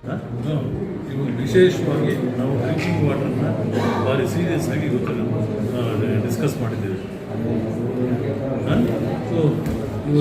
ಇವಾಗ ವಿಶೇಷವಾಗಿ ನಾವು ಡ್ರಿಂಕಿಂಗ್ ವಾಟರ್ನ ಭಾರಿ ಸೀರಿಯಸ್ ಆಗಿ ಇವತ್ತು ಡಿಸ್ಕಸ್ ಮಾಡಿದ್ದೇವೆ. ಸೊ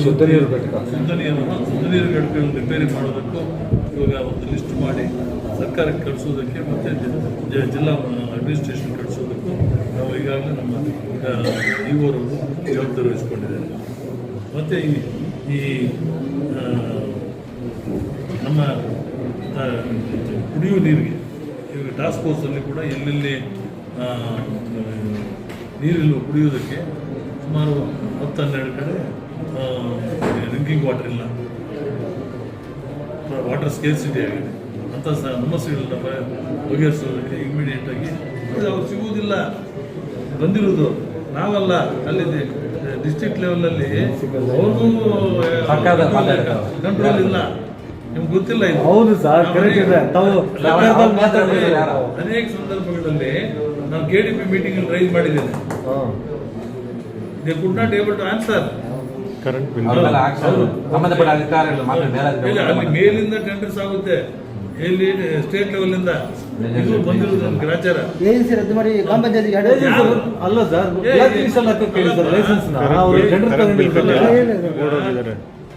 ಶುದ್ಧ ನೀರು ಘಟಕಗಳನ್ನು ರಿಪೇರಿ ಮಾಡೋದಕ್ಕೂ ಇವಾಗ ಒಂದು ಲಿಸ್ಟ್ ಮಾಡಿ ಸರ್ಕಾರಕ್ಕೆ ಕಳಿಸೋದಕ್ಕೆ ಮತ್ತು ಜಿಲ್ಲಾ ಅಡ್ಮಿನಿಸ್ಟ್ರೇಷನ್ ಕಳಿಸೋದಕ್ಕೂ ನಾವು ಈಗಾಗಲೇ ನಮ್ಮ ಇವರು ಜವಾಬ್ದಾರಿ ವಹಿಸ್ಕೊಂಡಿದ್ದಾರೆ. ಮತ್ತು ಈ ನಮ್ಮ ಕುಡಿಯುವ ನೀರಿಗೆ ಇವಾಗ ಟಾಸ್ಕ್ ಫೋರ್ಸಲ್ಲಿ ಕೂಡ ಎಲ್ಲೆಲ್ಲಿ ನೀರಿಲ್ಲ ಕುಡಿಯೋದಕ್ಕೆ ಸುಮಾರು 10-12 ಕಡೆ ಡ್ರಿಂಕಿಂಗ್ ವಾಟರ್ ಇಲ್ಲ, ವಾಟರ್ ಸ್ಕೇರ್ಸಿಟಿ ಆಗಿದೆ. ಅಂಥ ಸಮಸ್ಯೆಗಳನ್ನ ಬಗೆಹರಿಸೋದಕ್ಕೆ ಇಮಿಡಿಯೇಟಾಗಿ ಅವ್ರು ಸಿಗುವುದಿಲ್ಲ. ಬಂದಿರೋದು ನಾವಲ್ಲ, ಅಲ್ಲಿ ಡಿಸ್ಟ್ರಿಕ್ಟ್ ಲೆವೆಲಲ್ಲಿ ಅವ್ರಿಗೂ ಕಂಟ್ರೋಲ್ ಇಲ್ಲ. ನಿಮ್ಗೆ ಗೊತ್ತಿಲ್ಲ ಇದು. ಹೌದು ಸರ್, ಅನೇಕ ಸಂದರ್ಭಗಳಲ್ಲಿ ನಾನು KDP ಮೀಟಿಂಗ್ ರೈಸ್ ಮಾಡಿದ್ದೇನೆ. They could not able to answer. ಅಲ್ಲಿ ಮೇಲಿಂದ ಟೆಂಡರ್ಸ್ ಆಗುತ್ತೆ, ಎಲ್ಲಿ ಸ್ಟೇಟ್ ಲೆವೆಲ್ ಇಂದ ಇದು ಬಂದಿರೋದು ನಮ್ಗೆ ಗ್ರಾಚಾರ. ರದ್ದು ಮಾಡಿ ಅಲ್ಲ ಸರ್,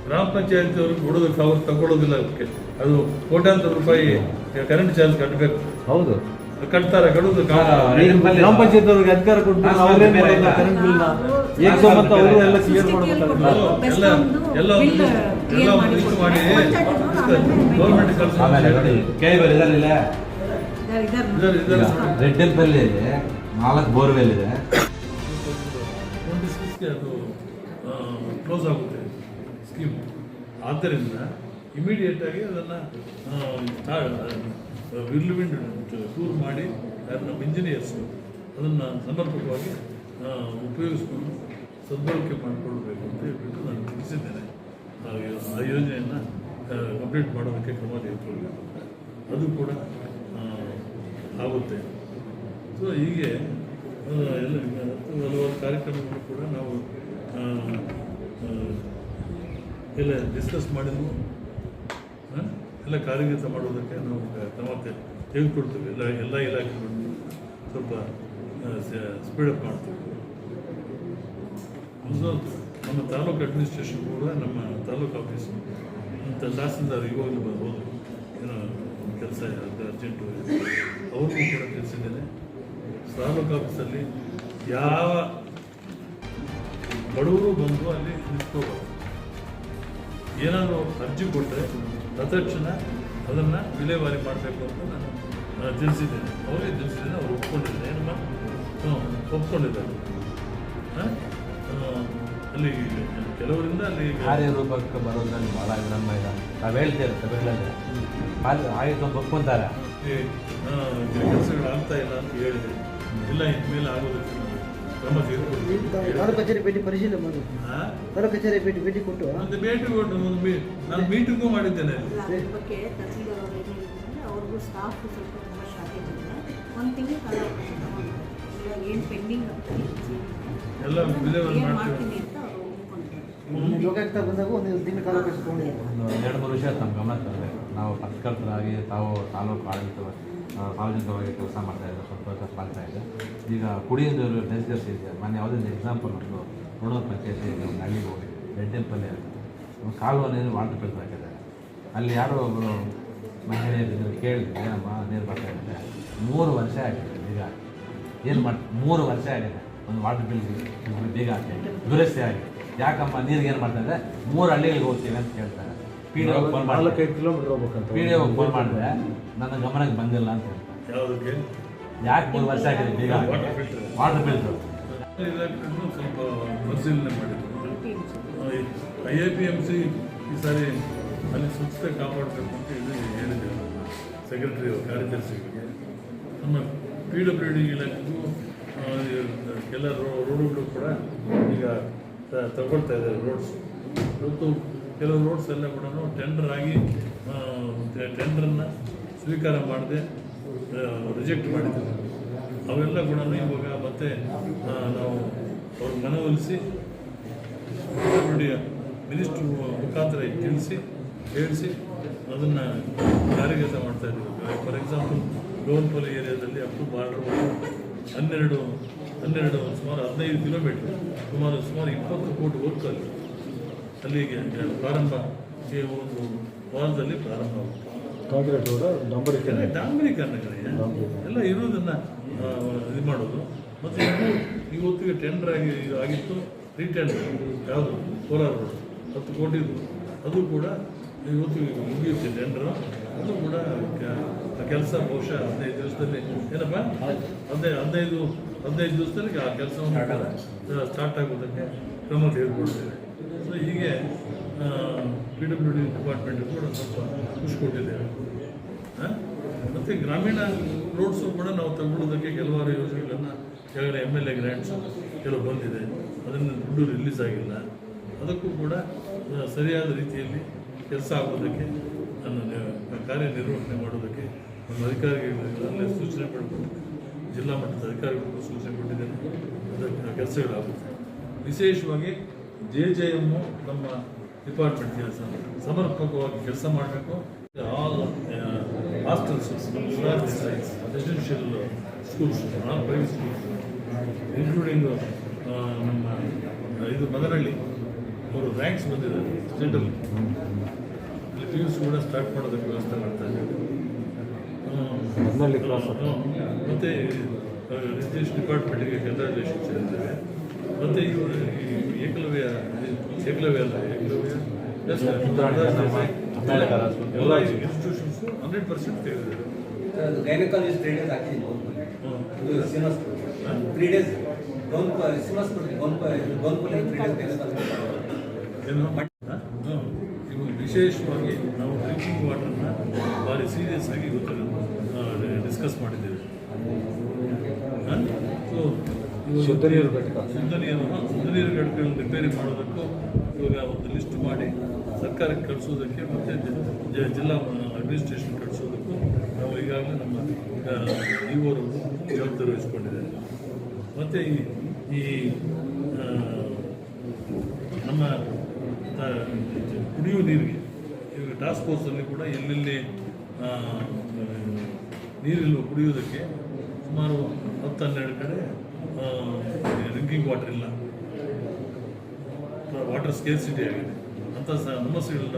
ಗ್ರಾಮ ಪಂಚಾಯತ್ ಅವ್ರಿಗೆ ಕೊಡೋದಕ್ಕೆ ಅವ್ರು ತಗೊಳ್ಳೋದಿಲ್ಲ. ಅದಕ್ಕೆ ಅದು ಕೋಟ್ಯಾಂತರ ರೂಪಾಯಿ ಕರೆಂಟ್ ಚಾರ್ಜ್ ಕಟ್ಟಬೇಕು. ಹೌದು, ಕಟ್ತಾರೆ, ಕಟ್ಟೋದು ಗ್ರಾಮ ಪಂಚಾಯತ್ ಅವ್ರಿಗೆ ಅಧಿಕಾರ ಕೊಟ್ಟು ಕರೆಂಟ್ ಬಿಲ್ ಎಲ್ಲ ಕ್ಲಿಯರ್ ಎಲ್ಲ ಲಿಸ್ಟ್ ಮಾಡಿ ಗೌರ್ಮೆಂಟ್ ರೆಡ್ ಟೆಂಪಲ್ ಇದೆ, 4 ಬೋರ್ವೆಲ್ ಇದೆ. ಅದು ಕ್ಲೋಸ್ ಆಗುತ್ತೆ ಸ್ಕೀಮ್. ಆದ್ದರಿಂದ ಇಮಿಡಿಯೇಟಾಗಿ ಅದನ್ನು ವಿರ್ಲ್ವಿಂಡ್ ಟೂರ್ ಮಾಡಿ ನಮ್ಮ ಇಂಜಿನಿಯರ್ಸು ಅದನ್ನು ಸಮರ್ಪಕವಾಗಿ ಉಪಯೋಗಿಸ್ಕೊಂಡು ಸದ್ಬಳಕೆ ಮಾಡಿಕೊಳ್ಬೇಕು ಅಂತ ಹೇಳ್ಬಿಟ್ಟು ನಾನು ತಿಳಿಸಿದ್ದೇನೆ. ಆ ಯೋಜನೆಯನ್ನು ಕಂಪ್ಲೀಟ್ ಮಾಡೋದಕ್ಕೆ ಕ್ರಮ ತೆಗೆದುಕೊಳ್ಬೇಕು. ಅದು ಕೂಡ ಆಗುತ್ತೆ. ಸೊ ಹೀಗೆ ಎಲ್ಲ ಹಲವಾರು ಕಾರ್ಯಕ್ರಮಗಳು ಕೂಡ ನಾವು ಎಲ್ಲ ಡಿಸ್ಕಸ್ ಮಾಡಿದ್ವು. ಎಲ್ಲ ಕಾರ್ಯಗತ ಮಾಡೋದಕ್ಕೆ ನಾವು ಕ್ರಮ ತೆಗೆದುಕೊಳ್ತೀವಿ. ಎಲ್ಲ ಇಲಾಖೆಗಳನ್ನು ಸ್ವಲ್ಪ ಸ್ಪೀಡಪ್ ಮಾಡ್ತೀವಿ. ನಮ್ಮ ತಾಲೂಕು ಅಡ್ಮಿನಿಸ್ಟ್ರೇಷನ್ ಕೂಡ, ನಮ್ಮ ತಾಲೂಕು ಆಫೀಸ್ ತಹಸೀಲ್ದಾರ್ ಇವಾಗಲೂ ಹೋದರು, ಏನೋ ಕೆಲಸ ಅರ್ಜೆಂಟು, ಅವ್ರಿಗೂ ಕೂಡ ತಿಳಿಸಿದ್ದೇನೆ. ತಾಲೂಕು ಆಫೀಸಲ್ಲಿ ಯಾವ ಬಡವರು ಬಂದು ಅಲ್ಲಿ ನಿಂತ್ಕೋಬಾರ್ದು. ಏನಾದರೂ ಅರ್ಜಿ ಕೊಟ್ಟರೆ ತತ್ಕ್ಷಣ ಅದನ್ನು ವಿಲೇವಾರಿ ಮಾಡಬೇಕು ಅಂತ ನಾನು ತಿಳಿಸಿದ್ದೇನೆ. ಅವರೇ ತಿಳಿಸಿದ್ದೇನೆ, ಅವರು ಒಪ್ಕೊಂಡಿದ್ದಾರೆ. ಏನಮ್ಮ ಒಪ್ಕೊಂಡಿದ್ದಾರೆ. ಅಲ್ಲಿ ಕೆಲವರಿಂದ ಅಲ್ಲಿ ಕಾರ್ಯರೂಪಕ್ಕೆ ಬರೋದ್ರಲ್ಲಿ ಭಾಳ ವಿಳಂಬ ಇದೆ. ನಾವು ಹೇಳ್ತೇವೆ ಸಭೆಗಳಲ್ಲಿ ಆಯುಧ ಒಪ್ಕೊಂತಾರೆ, ಕೆಲಸಗಳು ಆಗ್ತಾ ಇಲ್ಲ ಅಂತ ಹೇಳಿದೆ. ಇಲ್ಲ, ಇನ್ಮೇಲೆ ಆಗೋದಕ್ಕೆ ಕ್ರಮ ತೆಗೆದುಕೊಳ್ತೀವಿ. ತಾಲೂಕು ಕಚೇರಿ ಭೇಟಿ ಪರಿಶೀಲನೆ ಮಾಡಿ, ತಾಲೂಕು ಕಚೇರಿ ಭೇಟಿ ಕೊಟ್ಟು ಒಂದು ಭೇಟಿ ಕೊಟ್ಟು ನಾನು ಮೀಟಿಂಗು ಮಾಡಿದ್ದೇನೆ. ಅವ್ರಿಗೂ ಸ್ಟಾಫ್ ಸ್ವಲ್ಪ ತುಂಬ ಶಾರ್ಟೇಜ್ ಇದೆ. ಒಂದು ತಿಂಗಳು ಕಾಲ ಏನು ಪೆಂಡಿಂಗ್ ಎಲ್ಲ ವಿಲೇವಾರಿ ಮಾಡ್ತೀನಿ ಅಂತ ಅವರು ಲೋಕಾಯುಕ್ತ ಬಂದಾಗ ಒಂದು ತಿಂಗಳ ಕಾಲ ಕಳಿಸ್ಕೊಂಡಿದ್ದಾರೆ. 2-3 ವಿಷಯ ತಮ್ಮ ಗಮನ ತರಬೇಕು. ನಾವು ಪತ್ರಕರ್ತರಾಗಿ ತಾವು ತಾಲೂಕು ಆಡಳಿತ ಸಾರ್ವಜನಿಕವಾಗಿ ಕೆಲಸ ಮಾಡ್ತಾ ಇದ್ದಾರೆ, ಸ್ವಲ್ಪ ಕೆಲಸ ಮಾಡ್ತಾ ಇದೆ. ಈಗ ಕುಡಿಯೋ ನೀರು ಡೆಸ್ಗರ್ಸ್ ಇದೆ. ಮೊನ್ನೆ ಯಾವುದೊಂದು ಎಕ್ಸಾಂಪಲ್ ಒಂದು ನೋಡೋದು ಪಂಚಾಯತಿ ಒಂದು ಹಳ್ಳಿಗೆ ಹೋಗಿದೆ, ರೆಡ್ ಟೆಂಪಲ್ ಒಂದು ಕಾಲುವ ನೀರು ವಾಟರ್ ಫಿಲ್ಟರ್ ಹಾಕಿದ್ದಾರೆ. ಅಲ್ಲಿ ಯಾರೋ ಒಬ್ಬರು ಮಹಿಳೆಯರು ಕೇಳಿದ್ರೆ, ನಮ್ಮ ನೀರು ಬರ್ತಾ ಇದೆ, 3 ವರ್ಷ ಆಗಿದೆ. ಈಗ ಏನು ಮಾಡಿ 3 ವರ್ಷ ಆಗಿದೆ, ಒಂದು ವಾಟರ್ ಬಿಲ್ ಬೇಗ ಹಾಕಿ ದುರಸ್ತಿ ಆಗಿ. ಯಾಕಮ್ಮ ನೀರಿಗೆ ಏನು ಮಾಡ್ತಾರೆ, 3 ಹಳ್ಳಿಗಳಿಗೆ ಹೋಗ್ತೀವಿ ಅಂತ ಕೇಳ್ತಾರೆ. PDO ಫೋನ್ ಮಾಡಿ 4-5 ಕಿಲೋಮೀಟರ್ ಹೋಗ್ಬೇಕಂತ PDO ಫೋನ್ ಮಾಡಿದ್ರೆ ನನ್ನ ಗಮನಕ್ಕೆ ಬಂದಿಲ್ಲ ಅಂತ ಹೇಳ್ತಾರೆ. ಯಾವುದಕ್ಕೆ ಯಾಕೆ 3 ವರ್ಷ ಆಗಿದೆ ಬೇಗ ವಾಟರ್ ಫಿಲ್ಟರ್ ಸ್ವಲ್ಪ ಪರಿಶೀಲನೆ ಮಾಡಿದ್ರು. IIPMC ಈ ಸಾರಿ ಅಲ್ಲಿ ಸ್ವಚ್ಛತೆ ಕಾಪಾಡಬೇಕು ಅಂತ ಹೇಳಿದ್ದೇವೆ ಸೆಕ್ರೆಟರಿ ಕಾರ್ಯದರ್ಶಿಗಳಿಗೆ. ನಮ್ಮ PWD ಇಲಾಖೆಗೂ ಎಲ್ಲ ರೋಡ್ಗಳು ಕೂಡ ಈಗ ತಗೊಳ್ತಾ ಇದ್ದಾರೆ ರೋಡ್ಸ್. ಇವತ್ತು ಕೆಲವು ರೋಡ್ಸ್ ಎಲ್ಲ ಕೂಡ ಟೆಂಡರ್ ಆಗಿ ಟೆಂಡರನ್ನು ಸ್ವೀಕಾರ ಮಾಡದೆ ರಿಜೆಕ್ಟ್ ಮಾಡಿದ್ದಾರೆ. ಅವೆಲ್ಲ ಕೂಡ ಇವಾಗ ಮತ್ತೆ ನಾವು ಅವ್ರ ಮನವೊಲಿಸಿ ಮಿನಿಸ್ಟ್ರು ಮುಖಾಂತರ ತಿಳಿಸಿ ಅದನ್ನು ಕಾರ್ಯಗತ ಮಾಡ್ತಾ ಇದ್ದೀವಿ. ಫಾರ್ ಎಕ್ಸಾಂಪಲ್ ಗೋವನ್ಪಲ್ಲಿ ಏರಿಯಾದಲ್ಲಿ ಅಪ್ ಟು ಬಾರ್ಡರ್ 12 ಸುಮಾರು 15 ಕಿಲೋಮೀಟರ್ ಸುಮಾರು 20 ಕೋಟಿ ವರ್ಕ್ ಅಲ್ಲಿಗೆ ಪ್ರಾರಂಭ ಈ ಒಂದು ವಾರದಲ್ಲಿ ಪ್ರಾರಂಭ ಆಗುತ್ತೆ. ಕಾಂಕ್ರೀಟ್ ರೋಡ್ ಡಾಂಬರೀಕರಣಗಳೇ ಎಲ್ಲ ಇರುವುದನ್ನು ಇದು ಮಾಡೋದು. ಮತ್ತು ಇವತ್ತಿಗೆ ಟೆಂಡರ್ ಆಗಿತ್ತು, ರೀಟೆಂಡರ್ ಯಾವುದು ಕೋಲಾರ ರೋಡ್ 10 ಕೋಟಿದು, ಅದು ಕೂಡ ಇವತ್ತು ಮುಗಿಯುತ್ತೆ ಟೆಂಡರ್. ಅದು ಕೂಡ ಕೆಲಸ ಬಹುಶಃ 15 ದಿವಸದಲ್ಲಿ ಏನಪ್ಪ 15 ದಿವಸದಲ್ಲಿ ಆ ಕೆಲಸವನ್ನು ಸ್ಟಾರ್ಟ್ ಆಗೋದಕ್ಕೆ ಕ್ರಮ ತೆಗೆದುಕೊಳ್ತೇವೆ. ಸೊ ಹೀಗೆ PWD ಡಿಪಾರ್ಟ್ಮೆಂಟ್ ಕೂಡ ಸ್ವಲ್ಪ ಖುಷಿ ಕೊಟ್ಟಿದ್ದೇವೆ. ಮತ್ತು ಗ್ರಾಮೀಣ ರೋಡ್ಸು ಕೂಡ ನಾವು ತಗೊಳ್ಳೋದಕ್ಕೆ ಕೆಲವಾರು ಯೋಜನೆಗಳನ್ನು ಕೆಳಗಡೆ MLA ಗ್ರ್ಯಾಂಟ್ಸು ಕೆಲವು ಬಂದಿದೆ, ಅದನ್ನು ದುಡ್ಡು ರಿಲೀಸ್ ಆಗಿಲ್ಲ. ಅದಕ್ಕೂ ಕೂಡ ಸರಿಯಾದ ರೀತಿಯಲ್ಲಿ ಕೆಲಸ ಆಗೋದಕ್ಕೆ ಕಾರ್ಯನಿರ್ವಹಣೆ ಮಾಡೋದಕ್ಕೆ ನಮ್ಮ ಅಧಿಕಾರಿಗಳಲ್ಲೇ ಸೂಚನೆ ಪಡ್ಕೊಂಡು ಜಿಲ್ಲಾ ಮಟ್ಟದ ಅಧಿಕಾರಿಗಳಿಗೂ ಸೂಚನೆ ಕೊಟ್ಟಿದ್ದೇನೆ. ಅದಕ್ಕೆ ಕೆಲಸಗಳಾಗುತ್ತೆ. ವಿಶೇಷವಾಗಿ JJM ನಮ್ಮ ಡಿಪಾರ್ಟ್ಮೆಂಟ್ ಕೆಲಸ ಸಮರ್ಪಕವಾಗಿ ಕೆಲಸ ಮಾಡಬೇಕು. All hostels, residential schools, private schools including ನಮ್ಮ ಇದು ಮದನಹಳ್ಳಿ ಅವರು ರ್ಯಾಂಕ್ಸ್ ಬಂದಿದ್ದಾರೆ ಸ್ಟೇಟಲ್ಲಿ. ಇಲ್ಲಿ PUC ಕೂಡ ಸ್ಟಾರ್ಟ್ ಮಾಡೋದಕ್ಕೆ ವ್ಯವಸ್ಥೆ ಮಾಡ್ತಾ ಇದ್ದೀವಿ. ಮತ್ತು ರಿಜಿಸ್ಟ್ರೇಷನ್ ಡಿಪಾರ್ಟ್ಮೆಂಟಿಗೆ ಕಂಗ್ರ್ಯಾಚುಲೇಷನ್ಸ್ ಹೇಳಿದ್ದೇವೆ. ಮತ್ತು ಇವರು ಏಕಲವ್ಯ ಎಲ್ಲ ಇನ್ಸ್ಟಿಟ್ಯೂಷನ್ಸು 100% ತೆಗೆದಿದ್ದಾರೆ. ಗೈನಕಾಲಜಿಸ್ಟ್ 3 days ಆಗ್ತೀನಿ. 3 days ಏನು ಇವು ವಿಶೇಷವಾಗಿ ನಾವು ಡ್ರಿಂಕಿಂಗ್ ವಾಟರ್ನ ಭಾರಿ ಸೀರಿಯಸ್ ಆಗಿ ಇವತ್ತು ಡಿಸ್ಕಸ್ ಮಾಡಿದ್ದೇವೆ. ಸೊ ಶುದ್ಧ ನೀರು ಘಟಕ ಶುದ್ಧ ನೀರು ಘಟಕಗಳನ್ನು ರಿಪೇರಿ ಮಾಡೋದಕ್ಕೂ ಇವಾಗ ಒಂದು ಲಿಸ್ಟ್ ಮಾಡಿ ಸರ್ಕಾರಕ್ಕೆ ಕಳಿಸೋದಕ್ಕೆ ಮತ್ತು ಜಿಲ್ಲಾ ಅಡ್ಮಿನಿಸ್ಟ್ರೇಷನ್ ಕಳಿಸೋದಕ್ಕೂ ನಾವು ಈಗಾಗಲೇ ನಮ್ಮ ಇವರು ಜವಾಬ್ದಾರಿ ವಹಿಸ್ಕೊಂಡಿದ್ದಾರೆ. ಮತ್ತು ಈ ನಮ್ಮ ಕುಡಿಯುವ ನೀರಿಗೆ ಈಗ ಟಾಸ್ಕ್ ಫೋರ್ಸಲ್ಲಿ ಕೂಡ ಎಲ್ಲೆಲ್ಲಿ ನೀರಿಲ್ಲ ಕುಡಿಯೋದಕ್ಕೆ ಸುಮಾರು 10-12 ಕಡೆ ಡ್ರಿಂಕಿಂಗ್ ವಾಟರ್ ಇಲ್ಲ, ವಾಟರ್ ಸ್ಕೇರ್ಸಿಟಿ ಆಗಿದೆ. ಅಂಥ ಸಮಸ್ಯೆಗಳನ್ನ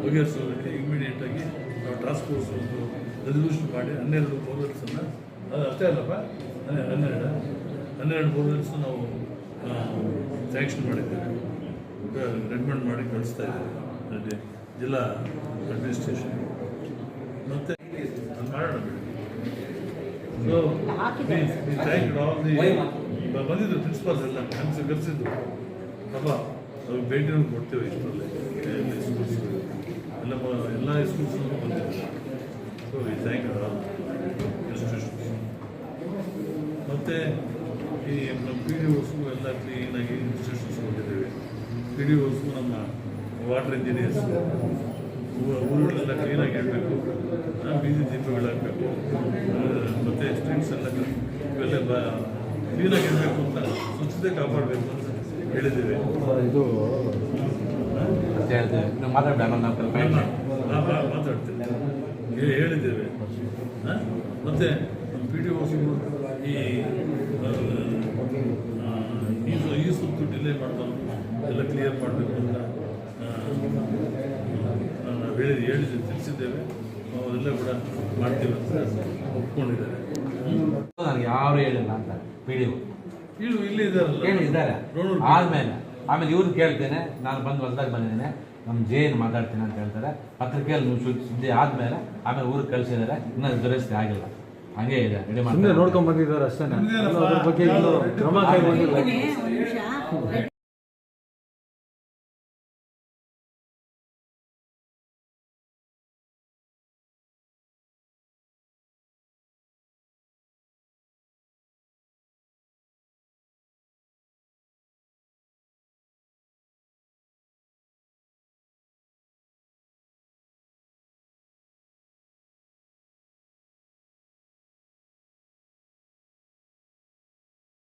ಬಗೆಹರಿಸೋದಕ್ಕೆ ಇಮಿಡಿಯೇಟಾಗಿ ನಾವು ಟಾಸ್ಕ್ ಫೋರ್ಸ್ ಒಂದು ರೆಸಲ್ಯೂಷನ್ ಮಾಡಿ 12 ಬೋರ್ವೆಲ್ಸನ್ನು, ಅದು ಅಷ್ಟೇ ಅಲ್ಲಪ್ಪ 12 ಬೋರ್ವೆಲ್ಸ್ ನಾವು ಸ್ಯಾಂಕ್ಷನ್ ಮಾಡಿದ್ದೇವೆ, ರೆಕಮೆಂಡ್ ಮಾಡಿ ಕಳಿಸ್ತಾ ಇದ್ದೇವೆ ಜಿಲ್ಲಾ ಅಡ್ಮಿನಿಸ್ಟ್ರೇಷನ್. ಮತ್ತು ಅದು ಮಾಡೋಣ. ಸೊ ಥ್ಯಾಂಕ್ ಆಲ್ ದಿ ಬಂದಿದ್ದು ಪ್ರಿನ್ಸಿಪಾಲ್ಸ್ ಎಲ್ಲ ಕರೆಸಿದ್ದು ಪಾಪ ಅವ್ರು ಭೇಟಿಯನ್ನು ಕೊಡ್ತೇವೆ. ಇಷ್ಟರಲ್ಲಿ ಸ್ಕೂಲ್ಸ್ ಎಲ್ಲ ಸ್ಕೂಲ್ಸ್ನೂ ಬಂದಿದ್ದಾರೆ. So we thank all institutions. ಮತ್ತು ಈ ನಮ್ಮ PDOಸು ಎಲ್ಲ ಕ್ಲೀನಾಗಿ ಇನ್ಸ್ಟಿಟ್ಯೂಷನ್ಸ್ ಕೊಟ್ಟಿದ್ದೇವೆ. PDOಸು ನಮ್ಮ ವಾಟರ್ ಇಂಜಿನಿಯರ್ಸು ಊರುಗಳೆಲ್ಲ ಕ್ಲೀನಾಗಿ ಇಡಬೇಕು, ಬೀದಿ ದೀಪಗಳಾಗಬೇಕು, ಮತ್ತು ಸ್ಟ್ರೀಟ್ಸ್ ಎಲ್ಲ ಇವೆಲ್ಲ ಕ್ಲೀನಾಗಿ ಇಡಬೇಕು ಅಂತ, ಸ್ವಚ್ಛತೆ ಕಾಪಾಡಬೇಕು ಅಂತ ಹೇಳಿದ್ದೇವೆ. ಇದು ಮಾತಾಡ್ತೇನೆ ಹೇಳಿದ್ದೇವೆ. ಮತ್ತು ನಮ್ಮ PDOಸ್ಗಳು ಈ ಸುತ್ತು ಡಿಲೇ ಮಾಡಬಾರ್ದು, ಎಲ್ಲ ಕ್ಲಿಯರ್ ಮಾಡಬೇಕು ಅಂತ ನಾವು ಹೇಳಿ ತಿಳಿಸಿದ್ದೇವೆ. ಅವರೆಲ್ಲ ಕೂಡ ಮಾಡ್ತೀವಿ ಅಂತ ಒಪ್ಕೊಂಡಿದ್ದಾರೆ. ನನಗೆ ಯಾರು ಹೇಳಿಲ್ಲ ಅಂತ PDO ಇಲ್ಲಿ ಇದ್ದಾರಲ್ಲ ಹೇಳಿದ್ದಾರೆ. ಆಮೇಲೆ ಇವ್ರು ಕೇಳ್ತೇನೆ, ನಾನು ಬಂದು ಹೊಸದಾಗಿ ಬಂದಿದ್ದೇನೆ, ನಮ್ಮ ಜೇನ್ ಮಾತಾಡ್ತೀನಿ ಅಂತ ಹೇಳ್ತಾರೆ. ಪತ್ರಿಕೆಯಲ್ಲಿ ನೀವು ಸುದ್ದಿ ಆದಮೇಲೆ ಆಮೇಲೆ ಊರಿಗೆ ಕಳಿಸಿದ್ದಾರೆ, ಇನ್ನೂ ದುರಸ್ತಿ ಆಗಿಲ್ಲ, ಹಂಗೆ ಇದೆ. ನೋಡ್ಕೊಂಡ್ ಬಂದಿದ್ದಾರೆ ಅಷ್ಟೇ, ಅದ್ರ ಬಗ್ಗೆ ಕ್ರಮ ಕೈಗೊಂಡಿಲ್ಲ. ಒಂದು ನಿಮಿಷ